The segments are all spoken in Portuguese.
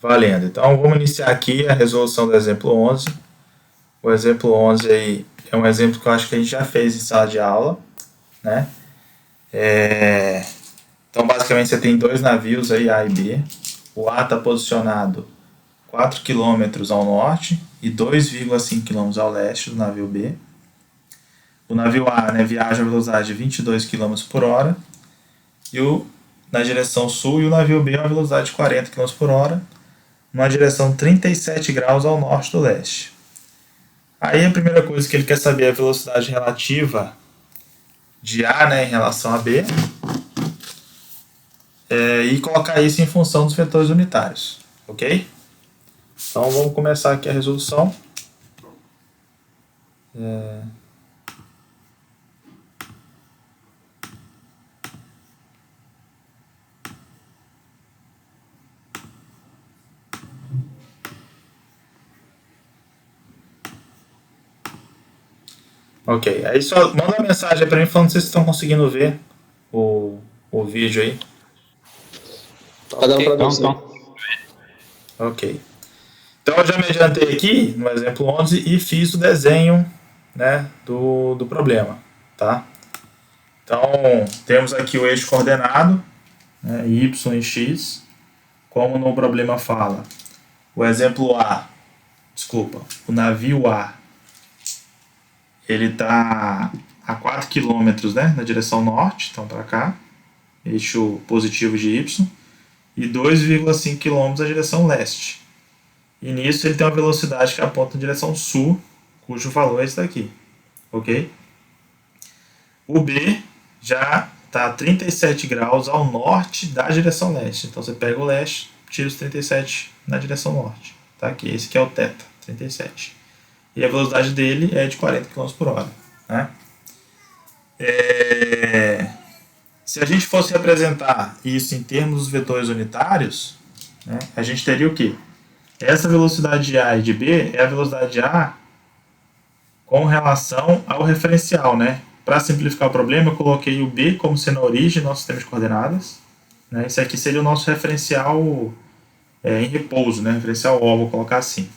Valendo. Então, vamos iniciar aqui a resolução do exemplo 11. O exemplo 11 aí é um exemplo que eu acho que a gente já fez em sala de aula, né? Então, basicamente, você tem dois navios aí, A e B. O A está posicionado 4 quilômetros ao norte e 2,5 quilômetros ao leste do navio B. O navio A, né, viaja a velocidade de 22 quilômetros por hora na direção sul, e o navio B a uma velocidade de 40 quilômetros por hora, numa direção 37 graus ao norte do leste. Aí a primeira coisa que ele quer saber é a velocidade relativa de A, né, em relação a B, e colocar isso em função dos vetores unitários, ok? Então vamos começar aqui a resolução. Ok, aí só manda uma mensagem para mim falando se vocês estão conseguindo ver o vídeo aí. Tá dando pra ver sim. Ok. Então eu já me adiantei aqui no exemplo 11 e fiz o desenho, né, do problema, tá? Então temos aqui o eixo coordenado, né, y e x, como no problema fala. O exemplo A, desculpa, o navio A, ele está a 4 km, né, na direção norte, então para cá, eixo positivo de y, e 2,5 km na direção leste. E nisso ele tem uma velocidade que aponta na direção sul, cujo valor é esse daqui, ok? O B já está a 37 graus ao norte da direção leste. Então você pega o leste, tira os 37 na direção norte. Tá aqui, esse que é o θ, 37. E a velocidade dele é de 40 km por hora. Né? Se a gente fosse representar isso em termos dos vetores unitários, né, a gente teria o quê? Essa velocidade de A e de B é a velocidade de A com relação ao referencial, né? Para simplificar o problema, eu coloquei o B como sendo a origem do nosso sistema de coordenadas. Né? Esse aqui seria o nosso referencial em repouso, né? Referencial O, vou colocar assim.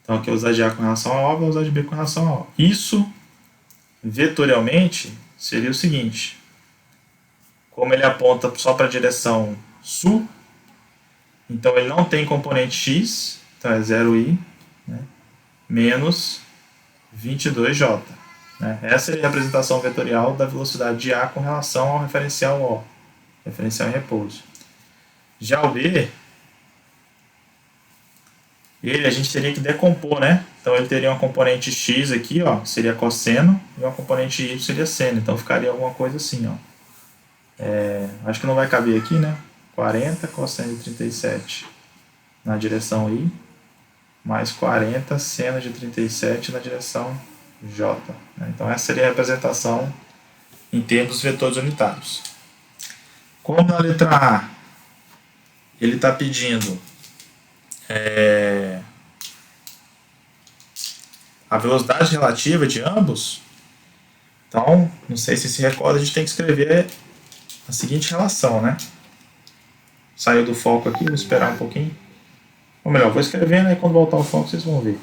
Então aqui eu usar de A com relação a O, vou usar de B com relação a O. Isso, vetorialmente, seria o seguinte. Como ele aponta só para a direção sul, então ele não tem componente x, então é 0i, né? Menos 22j. Né? Essa é a representação vetorial da velocidade de A com relação ao referencial O, referencial em repouso. Já o B, a gente teria que decompor, né? Então ele teria uma componente x aqui, ó, seria cosseno, e uma componente y seria seno. Então ficaria alguma coisa assim, ó. Acho que não vai caber aqui, né? 40 cosseno de 37 na direção I, mais 40 seno de 37 na direção J. Então essa seria a representação em termos dos vetores unitários. Como na letra A ele está pedindo a velocidade relativa de ambos, então, não sei se se recorda, a gente tem que escrever a seguinte relação, né? Saiu do foco aqui, vou esperar um pouquinho. Ou melhor, vou escrevendo e quando voltar o foco vocês vão ver.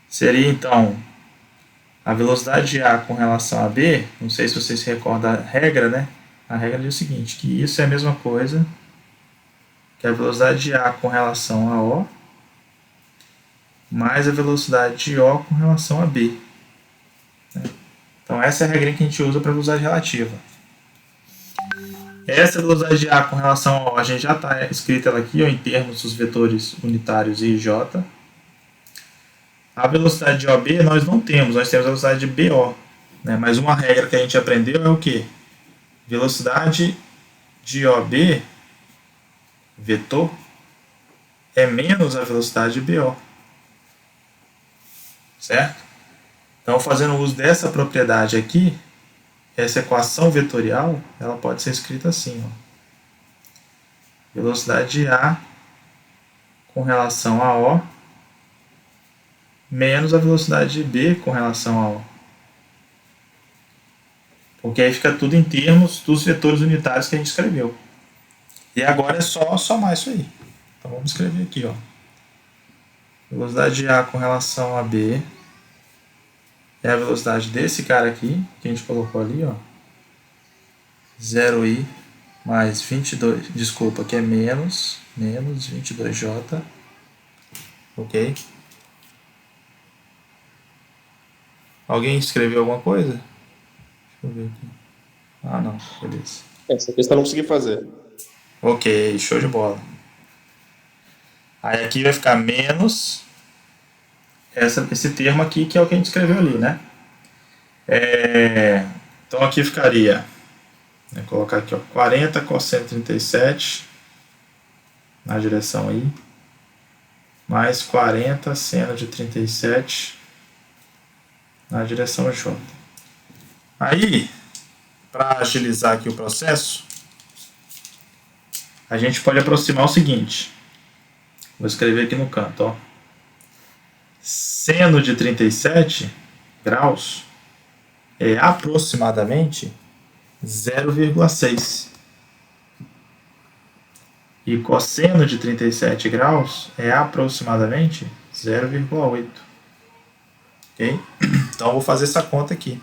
Seria então a velocidade de A com relação a B, não sei se vocês se recordam da regra, né? A regra diz o seguinte, que isso é a mesma coisa que a velocidade de A com relação a O mais a velocidade de O com relação a B. Então essa é a regra que a gente usa para a velocidade relativa. Essa velocidade de A com relação a O, a gente já está escrita ela aqui, ó, em termos dos vetores unitários I e J. A velocidade de OB nós não temos, nós temos a velocidade de BO. Né? Mas uma regra que a gente aprendeu é o quê? Velocidade de OB, vetor, é menos a velocidade de BO. Certo? Então, fazendo uso dessa propriedade aqui, essa equação vetorial, ela pode ser escrita assim, ó. Velocidade de A com relação a O menos a velocidade de B com relação a O. Porque aí fica tudo em termos dos vetores unitários que a gente escreveu. E agora é só somar isso aí. Então vamos escrever aqui, ó. Velocidade de A com relação a B é a velocidade desse cara aqui, que a gente colocou ali, ó. 0i mais 22, desculpa, que é menos 22j, ok? Alguém escreveu alguma coisa? Deixa eu ver aqui. Ah, não, beleza. Essa questão eu não consegui fazer. Ok, show de bola. Aí aqui vai ficar menos esse termo aqui, que é o que a gente escreveu ali, né? Então aqui ficaria, vou colocar aqui, ó, 40 cosseno 37 na direção I, mais 40 seno de 37 na direção J. Aí, para agilizar aqui o processo, a gente pode aproximar o seguinte. Vou escrever aqui no canto, ó. Seno de 37 graus é aproximadamente 0,6. E cosseno de 37 graus é aproximadamente 0,8. Ok? Então eu vou fazer essa conta aqui.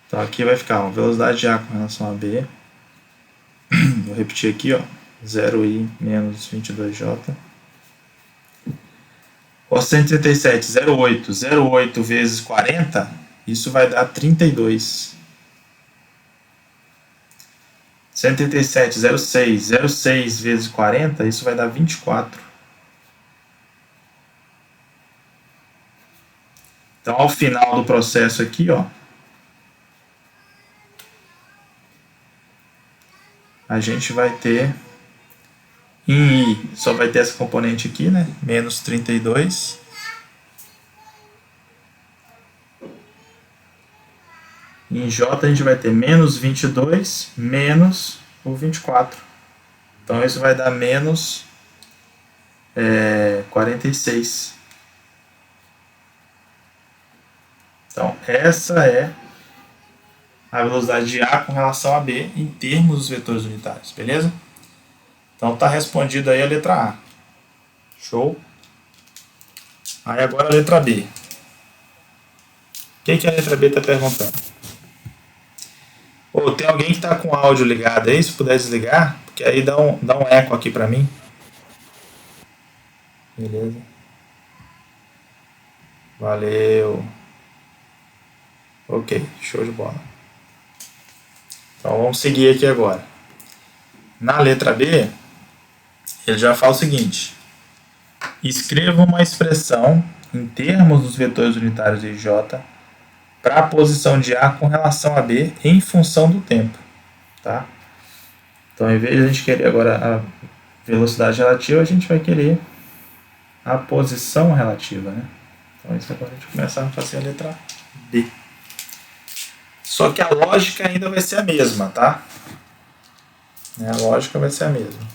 Então aqui vai ficar a velocidade de A com relação a B. Vou repetir aqui, ó. 0i menos 22j. Cosseno de 37, 0,8. 0,8 vezes 40, isso vai dar 32. 137, 0,6. 0,6 vezes 40, isso vai dar 24. Então, ao final do processo aqui, ó, a gente vai ter, em I, só vai ter essa componente aqui, né? Menos 32. Em J a gente vai ter menos 22 menos o 24. Então isso vai dar menos 46. Então essa é a velocidade de A com relação a B em termos dos vetores unitários, beleza? Então está respondido aí a letra A. Show? Aí agora a letra B. O que a letra B está perguntando? Tem alguém que está com o áudio ligado aí, se puder desligar, porque aí dá um eco aqui para mim. Beleza. Valeu. Ok, show de bola. Então vamos seguir aqui agora. Na letra B, ele já fala o seguinte. Escreva uma expressão em termos dos vetores unitários de J para a posição de A com relação a B em função do tempo. Tá? Então, em vez de a gente querer agora a velocidade relativa, a gente vai querer a posição relativa. Né? Então, isso agora a gente começa a fazer a letra B. Só que a lógica ainda vai ser a mesma, tá? A lógica vai ser a mesma.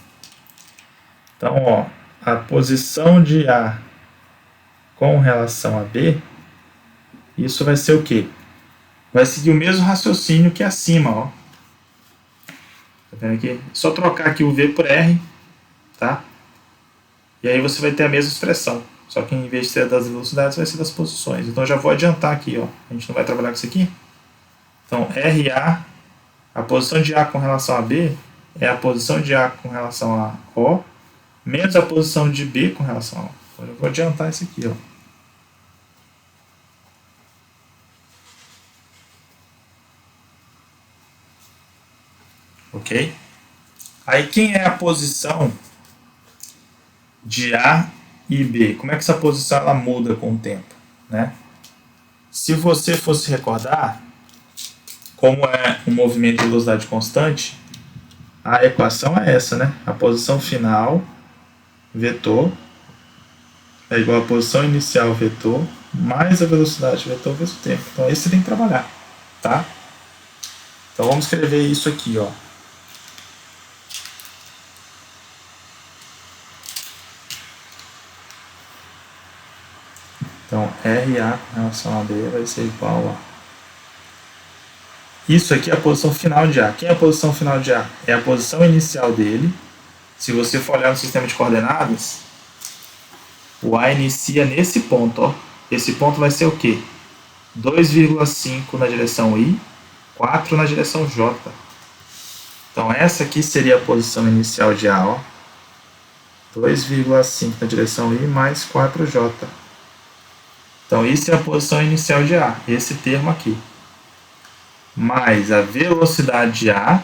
Então, ó, a posição de A com relação a B, isso vai ser o quê? Vai seguir o mesmo raciocínio que acima, ó. Tá vendo aqui? Só trocar aqui o V por R, tá? E aí você vai ter a mesma expressão. Só que em vez de ser das velocidades, vai ser das posições. Então já vou adiantar aqui, ó. A gente não vai trabalhar com isso aqui. Então, RA, a posição de A com relação a B, é a posição de A com relação a O, menos a posição de B com relação a O. Então eu vou adiantar isso aqui, ó. Ok? Aí quem é a posição de A e B? Como é que essa posição ela muda com o tempo? Né? Se você fosse recordar, como é um movimento de velocidade constante, a equação é essa, né? A posição final, vetor, é igual a posição inicial, vetor, mais a velocidade, vetor, vezes o tempo. Então, esse você tem que trabalhar, tá? Então, vamos escrever isso aqui, ó. Então, RA com relação a B vai ser igual a Isso aqui é a posição final de A. Quem é a posição final de A? É a posição inicial dele. Se você for olhar no sistema de coordenadas, o A inicia nesse ponto. Ó. Esse ponto vai ser o quê? 2,5 na direção I, 4 na direção J. Então essa aqui seria a posição inicial de A. Ó. 2,5 na direção I mais 4J. Então isso é a posição inicial de A, esse termo aqui. Mais a velocidade de A,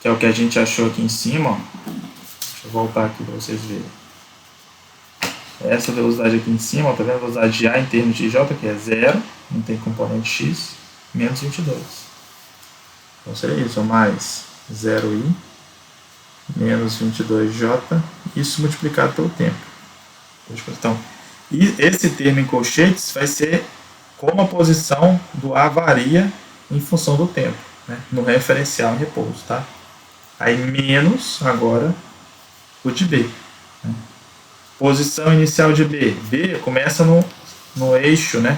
que é o que a gente achou aqui em cima. Ó. Deixa eu voltar aqui para vocês verem. Essa velocidade aqui em cima, ó, tá vendo? A velocidade de A em termos de J, que é 0, não tem componente X, menos 22. Então seria isso, ó, mais 0I, menos 22J, isso multiplicado pelo tempo. Então, e esse termo em colchetes vai ser como a posição do A varia em função do tempo, né? No referencial em repouso, tá? Aí menos, agora, o de B. Né? Posição inicial de B. B começa no eixo, né?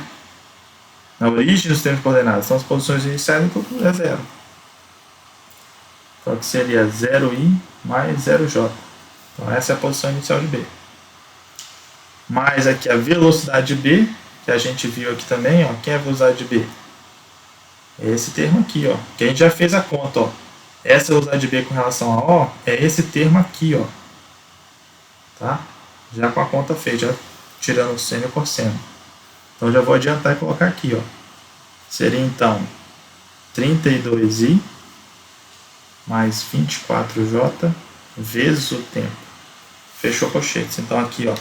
Na origem dos termos coordenados. São as posições iniciais e tudo é 0. Então aqui seria 0I mais 0J. Então essa é a posição inicial de B. Mais aqui a velocidade de B, que a gente viu aqui também, ó. Quem é a velocidade de B? É esse termo aqui, ó. Que a gente já fez a conta, ó. Essa velocidade de B com relação a O é esse termo aqui, ó. Tá? Já com a conta feita, já tirando o seno e o cosseno. Então já vou adiantar e colocar aqui, ó. Seria então 32I mais 24J vezes o tempo. Fechou colchetes. Então aqui, ó.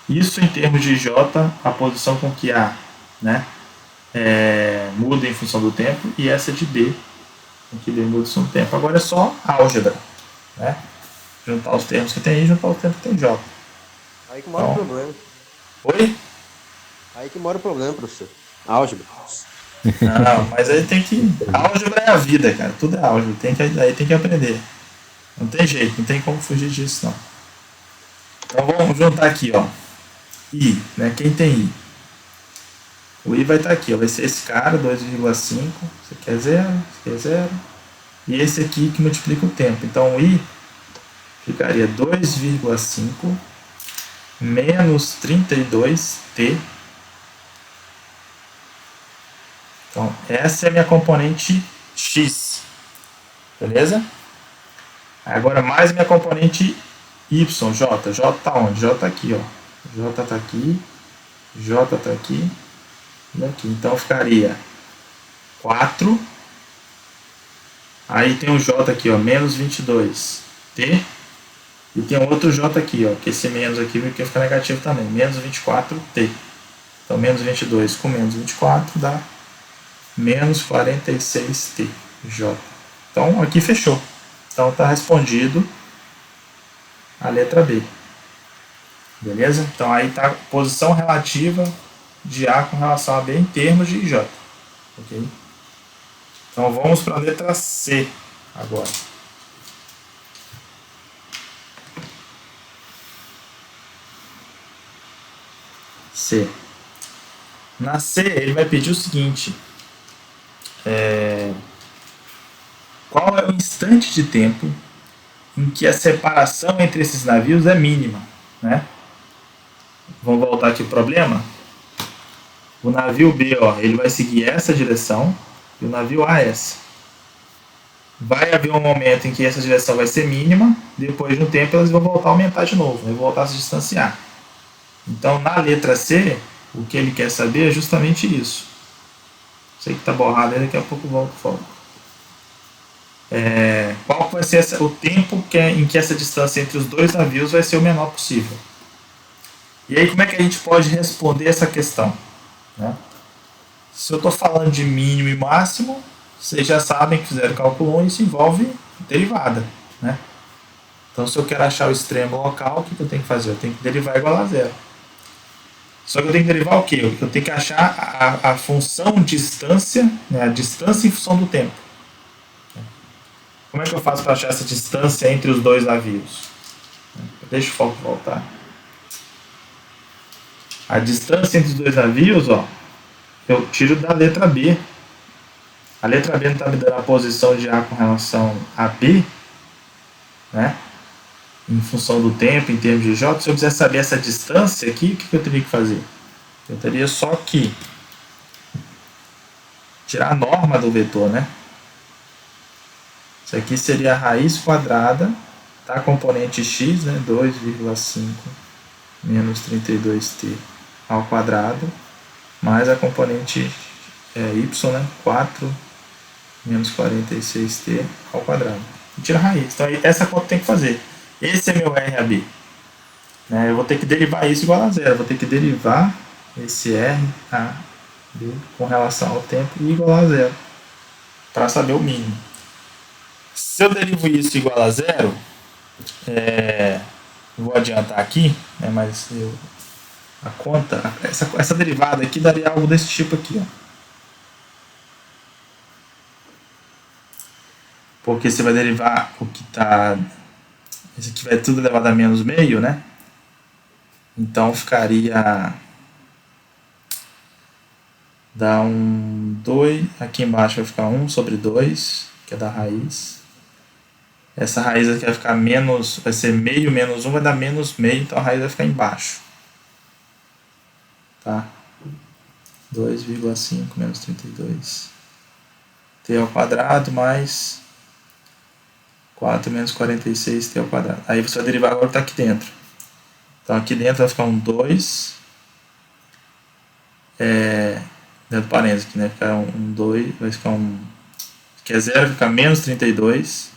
Isso em termos de J, a posição com que A, né, muda em função do tempo, e essa de B, em que B muda em função do tempo. Agora é só álgebra, né? Juntar os termos que tem I, juntar os termos que tem J. Aí que mora o problema. Oi? Aí que mora o problema, professor. Álgebra. Não, mas aí tem que... Álgebra é a vida, cara. Tudo é álgebra. Aí tem que aprender. Não tem jeito, não tem como fugir disso, não. Então vamos juntar aqui, ó. I, né? Quem tem I? O I vai estar aqui, ó. Vai ser esse cara, 2,5. Isso aqui é 0, isso aqui é 0. E esse aqui que multiplica o tempo. Então o I ficaria 2,5 menos 32T. Então essa é a minha componente X. Beleza? Agora mais minha componente Y, J. J está onde? J está aqui, ó. J está aqui, J está aqui e aqui. Então ficaria 4. Aí tem o J aqui, ó, menos 22T. E tem outro J aqui, ó, que esse menos aqui vai ficar negativo também, menos 24T. Então menos 22 com menos 24 dá menos 46T, J. Então aqui fechou. Então está respondido a letra B. Beleza? Então aí está a posição relativa de A com relação a B em termos de J. Ok? Então vamos para a letra C agora. C. Na C ele vai pedir o seguinte. Qual é o instante de tempo em que a separação entre esses navios é mínima, né? Vamos voltar aqui ao problema. O navio B, ó, ele vai seguir essa direção e o navio A essa. Vai haver um momento em que essa direção vai ser mínima, depois de um tempo elas vão voltar a aumentar de novo, vão voltar a se distanciar. Então na letra C, o que ele quer saber é justamente isso. Sei que está borrado aí, daqui a pouco volto foco. Qual vai ser o tempo em que essa distância entre os dois navios vai ser o menor possível? E aí como é que a gente pode responder essa questão? Né? Se eu estou falando de mínimo e máximo, vocês já sabem que fizeram cálculo 1, isso envolve derivada. Né? Então se eu quero achar o extremo local, o que eu tenho que fazer? Eu tenho que derivar igual a zero. Só que eu tenho que derivar o quê? Eu tenho que achar a função distância, né? A distância em função do tempo. Como é que eu faço para achar essa distância entre os dois navios? Deixa o foco voltar. A distância entre os dois navios, ó, eu tiro da letra B. A letra B não está me dando a posição de A com relação a B, né? Em função do tempo, em termos de J. Se eu quiser saber essa distância aqui, o que eu teria que fazer? Eu teria só que tirar a norma do vetor, né? Isso aqui seria a raiz quadrada da componente x, né? 2,5 menos 32t ao quadrado, mais a componente y, né? 4 menos 46t ao quadrado. E tira a raiz. Então essa conta tem que fazer. Esse é meu RAB. Né? Eu vou ter que derivar isso igual a zero. Eu vou ter que derivar esse RAB com relação ao tempo igual a zero. Para saber o mínimo. Se eu derivo isso igual a zero, vou adiantar aqui, né, mas a conta, essa derivada aqui daria algo desse tipo aqui. Ó. Porque você vai derivar o que está... Esse aqui vai tudo elevado a menos meio, né? Então ficaria... Dá um 2, aqui embaixo vai ficar 1 sobre 2, que é da raiz. Essa raiz aqui vai ficar menos, vai ser meio menos 1, vai dar menos meio, então a raiz vai ficar embaixo. Tá? 2,5 menos 32. T ao quadrado mais 4 menos 46t ao quadrado. Aí você vai derivar agora o que está aqui dentro. Então aqui dentro vai ficar um 2. Dentro do parênteses aqui, né? Ficar um 2, vai ficar um... que é 0, vai ficar menos 32.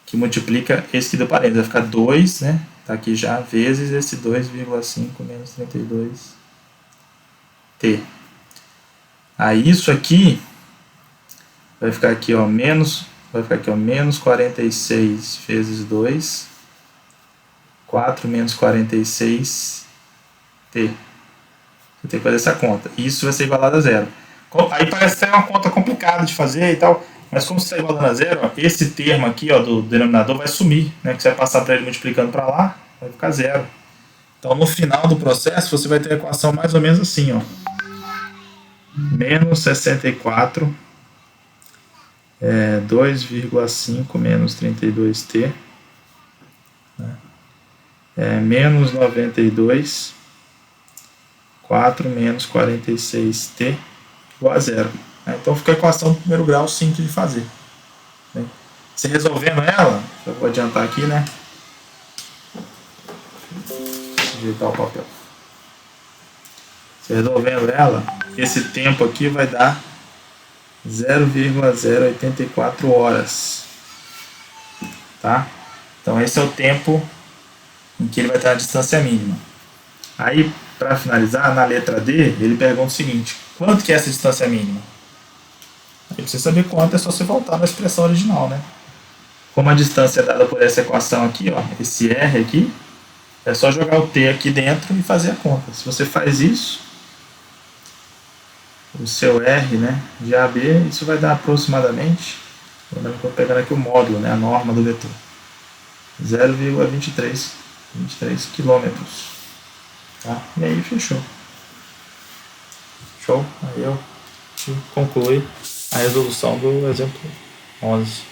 Que multiplica esse aqui do parênteses. Vai ficar 2, né? Tá aqui já, vezes esse 2,5 menos 32t. Aí isso aqui vai ficar aqui, ó, menos 46 vezes 2, 4 menos 46t. Você tem que fazer essa conta. Isso vai ser igualado a zero. Aí parece ser uma conta complicada de fazer e tal, mas como você está igualando a zero, ó, esse termo aqui, ó, do denominador vai sumir, né? Que você vai passar para ele multiplicando para lá, vai ficar zero. Então no final do processo você vai ter a equação mais ou menos assim, ó. Menos 64, 2,5 menos 32t, né? Menos 92, 4 menos 46t igual a zero. Então fica a equação do primeiro grau simples de fazer. Você resolvendo ela, eu vou adiantar aqui, né? Ajeitar o papel. Você resolvendo ela, esse tempo aqui vai dar 0,084 horas. Tá? Então esse é o tempo em que ele vai estar a distância mínima. Aí, para finalizar, na letra D, ele pergunta o seguinte: quanto que é essa distância mínima? Aí, para você saber quanto, é só você voltar na expressão original, né? Como a distância é dada por essa equação aqui, ó, esse R aqui, é só jogar o T aqui dentro e fazer a conta. Se você faz isso, o seu R, né, de AB, isso vai dar aproximadamente, estou pegando aqui o módulo, né, a norma do vetor, 0,23 quilômetros. Tá? E aí fechou. Show? Aí eu conclui a resolução do exemplo 11.